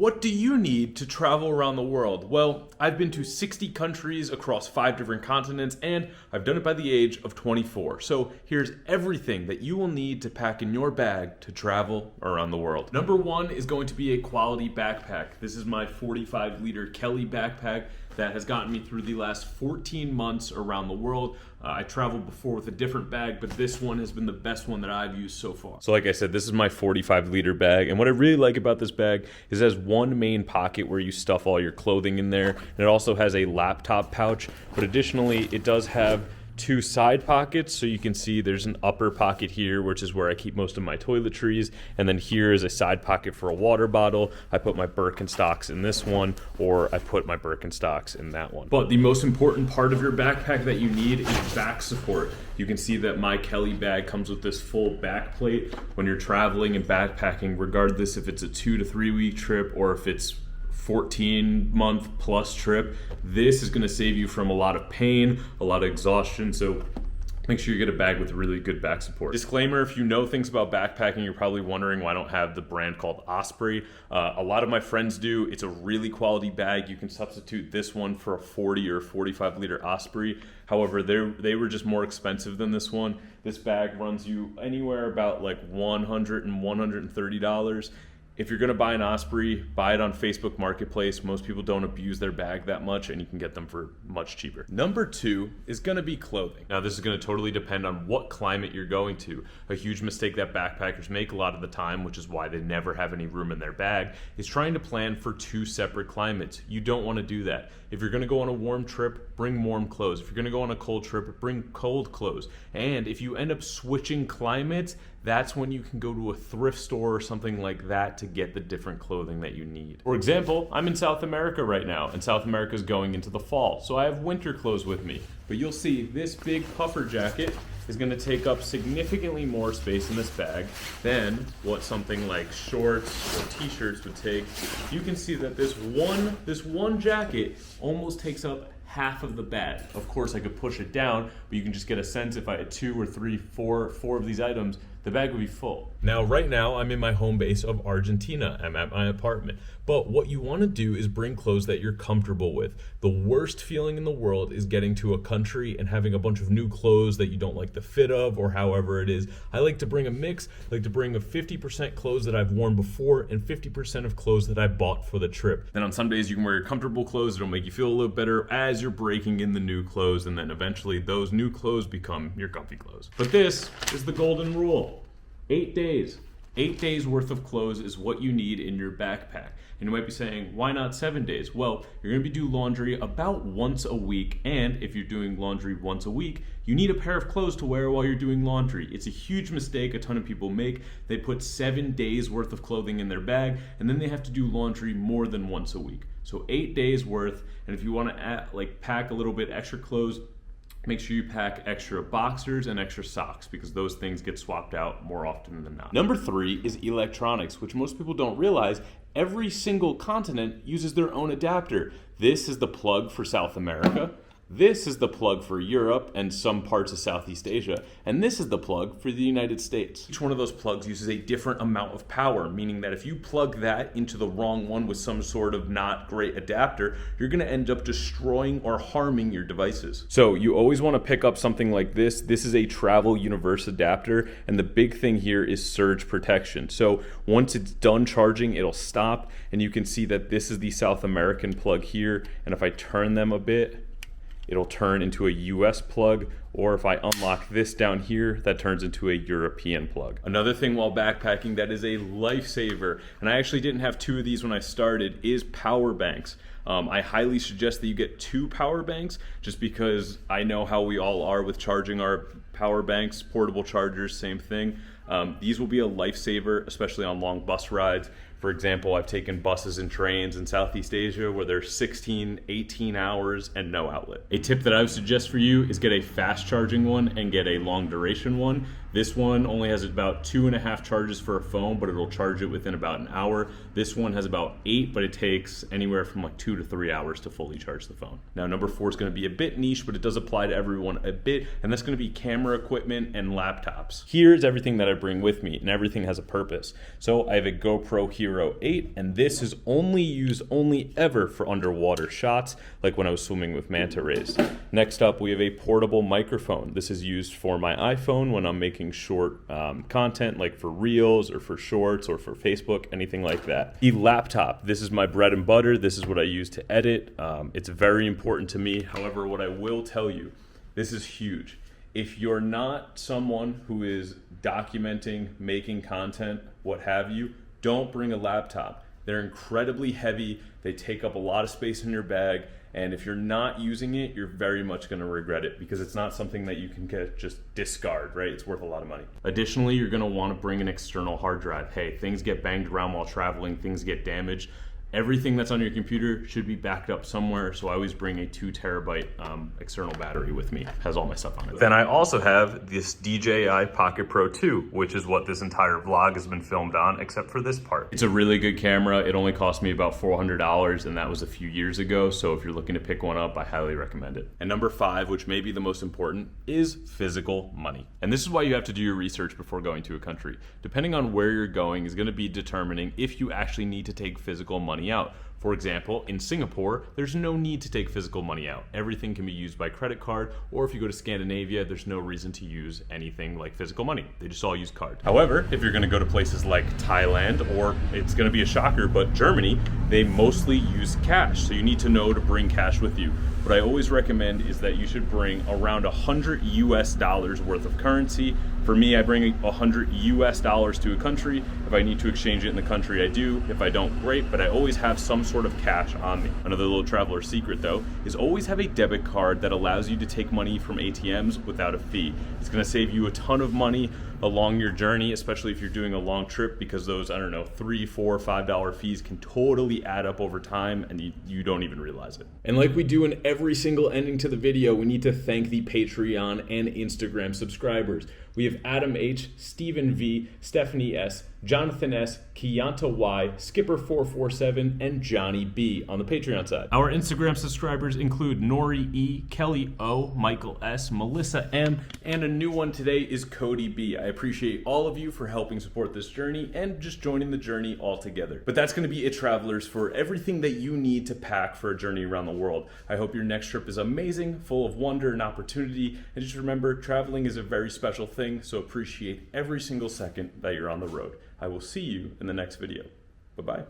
What do you need to travel around the world? Well, I've been to 60 countries across 5 different continents, and I've done it by the age of 24. So here's everything that you will need to pack in your bag to travel around the world. Number 1 is going to be a quality backpack. This is my 45-liter Kelly backpack that has gotten me through the last 14 months around the world. I traveled before with a different bag, but this one has been the best one that I've used so far. So like I said, this is my 45-liter bag, and what I really like about this bag is it has one main pocket where you stuff all your clothing in there, and it also has a laptop pouch, but additionally it does have 2 side pockets, so you can see there's an upper pocket here, which is where I keep most of my toiletries, and then here is a side pocket for a water bottle. I put my Birkenstocks in this one, or I put my Birkenstocks in that one. But the most important part of your backpack that you need is back support. You can see that my Kelly bag comes with this full back plate when you're traveling and backpacking, regardless if it's a 2 to 3 week trip or if it's 14-month plus trip. This is going to save you from a lot of pain, a lot of exhaustion, so make sure you get a bag with really good back support. Disclaimer, if you know things about backpacking, you're probably wondering why I don't have the brand called Osprey. A lot of my friends do. It's a really quality bag. You can substitute this one for a 40 or 45-liter Osprey. However, they were just more expensive than this one. This bag runs you anywhere about like $100 and $130. If you're gonna buy an Osprey, buy it on Facebook Marketplace. Most people don't abuse their bag that much, and you can get them for much cheaper. Number 2 is gonna be clothing. Now this is gonna totally depend on what climate you're going to. A huge mistake that backpackers make a lot of the time, which is why they never have any room in their bag, is trying to plan for 2 separate climates. You don't wanna do that. If you're gonna go on a warm trip, bring warm clothes. If you're gonna go on a cold trip, bring cold clothes. And if you end up switching climates, that's when you can go to a thrift store or something like that to get the different clothing that you need. For example, I'm in South America right now, and South America is going into the fall, so I have winter clothes with me. But you'll see this big puffer jacket is gonna take up significantly more space in this bag than what something like shorts or t-shirts would take. You can see that this one jacket almost takes up half of the bag. Of course, I could push it down, but you can just get a sense if I had 2 or 3, 4 of these items, the bag would be full. Now, right now, I'm in my home base of Argentina. I'm at my apartment. But what you want to do is bring clothes that you're comfortable with. The worst feeling in the world is getting to a country and having a bunch of new clothes that you don't like the fit of or however it is. I like to bring a mix. I like to bring a 50% clothes that I've worn before and 50% of clothes that I bought for the trip. Then on some days you can wear your comfortable clothes. It'll make you feel a little better as you're breaking in the new clothes, and then eventually those new clothes become your comfy clothes. But this is the golden rule. 8 days. 8 days worth of clothes is what you need in your backpack. And you might be saying, why not 7 days? Well, you're gonna be doing laundry about once a week, and if you're doing laundry once a week, you need a pair of clothes to wear while you're doing laundry. It's a huge mistake a ton of people make. They put 7 days worth of clothing in their bag, and then they have to do laundry more than once a week. So 8 days worth, and if you wanna pack a little bit extra clothes, make sure you pack extra boxers and extra socks, because those things get swapped out more often than not. Number 3 is electronics, which most people don't realize. Every single continent uses their own adapter. This is the plug for South America. This is the plug for Europe and some parts of Southeast Asia, and this is the plug for the United States. Each one of those plugs uses a different amount of power, meaning that if you plug that into the wrong one with some sort of not great adapter, you're gonna end up destroying or harming your devices. So you always wanna pick up something like this. This is a travel universal adapter, and the big thing here is surge protection. So once it's done charging, it'll stop, and you can see that this is the South American plug here, and if I turn them a bit, it'll turn into a US plug, or if I unlock this down here, that turns into a European plug. Another thing while backpacking that is a lifesaver, and I actually didn't have 2 of these when I started, is power banks. I highly suggest that you get 2 power banks, just because I know how we all are with charging our power banks. Portable chargers, same thing. These will be a lifesaver, especially on long bus rides. For example, I've taken buses and trains in Southeast Asia where they're 16, 18 hours and no outlet. A tip that I would suggest for you is get a fast charging one and get a long duration one. This one only has about 2.5 charges for a phone, but it'll charge it within about an hour. This one has about 8, but it takes anywhere from like 2 to 3 hours to fully charge the phone. Now, number 4 is going to be a bit niche, but it does apply to everyone a bit, and that's going to be camera equipment and laptops. Here's everything that I bring with me, and everything has a purpose. So I have a GoPro Hero 8, and this is only used ever for underwater shots, like when I was swimming with manta rays. Next up, we have a portable microphone. This is used for my iPhone when I'm making short content, like for Reels or for Shorts or for Facebook, anything like that. The laptop, this is my bread and butter. This is what I use to edit. It's very important to me. However, what I will tell you, this is huge. If you're not someone who is documenting, making content, what have you, don't bring a laptop. They're incredibly heavy. They take up a lot of space in your bag. And if you're not using it, you're very much going to regret it because it's not something that you can just discard, right? It's worth a lot of money. Additionally, you're going to want to bring an external hard drive. Hey, things get banged around while traveling, things get damaged. Everything that's on your computer should be backed up somewhere, so I always bring a 2 terabyte external battery with me. It has all my stuff on it. Then I also have this DJI Pocket Pro 2, which is what this entire vlog has been filmed on, except for this part. It's a really good camera. It only cost me about $400, and that was a few years ago, so if you're looking to pick one up, I highly recommend it. And number 5, which may be the most important, is physical money. And this is why you have to do your research before going to a country. Depending on where you're going is going to be determining if you actually need to take physical money out. For example, in Singapore, there's no need to take physical money out. Everything can be used by credit card, or if you go to Scandinavia, there's no reason to use anything like physical money. They just all use card. However, if you're gonna go to places like Thailand, or it's gonna be a shocker, but Germany, they mostly use cash. So you need to know to bring cash with you. What I always recommend is that you should bring around $100 US worth of currency. For me, I bring $100 US to a country. If I need to exchange it in the country, I do. If I don't, great, but I always have some sort of cash on me. Another little traveler secret though, is always have a debit card that allows you to take money from ATMs without a fee. It's gonna save you a ton of money along your journey, especially if you're doing a long trip, because those, I don't know, $3, $4, $5 fees can totally add up over time and you don't even realize it. And like we do in every single ending to the video, we need to thank the Patreon and Instagram subscribers. We have Adam H, Stephen V, Stephanie S, Jonathan S, Kyanta Y, Skipper447, and Johnny B on the Patreon side. Our Instagram subscribers include Nori E, Kelly O, Michael S, Meliisa M, and a new one today is Cody B. I appreciate all of you for helping support this journey and just joining the journey all together. But that's going to be it, travelers, for everything that you need to pack for a journey around the world. I hope your next trip is amazing, full of wonder and opportunity, and just remember, traveling is a very special thing, so appreciate every single second that you're on the road. I will see you in the next video. Bye-bye.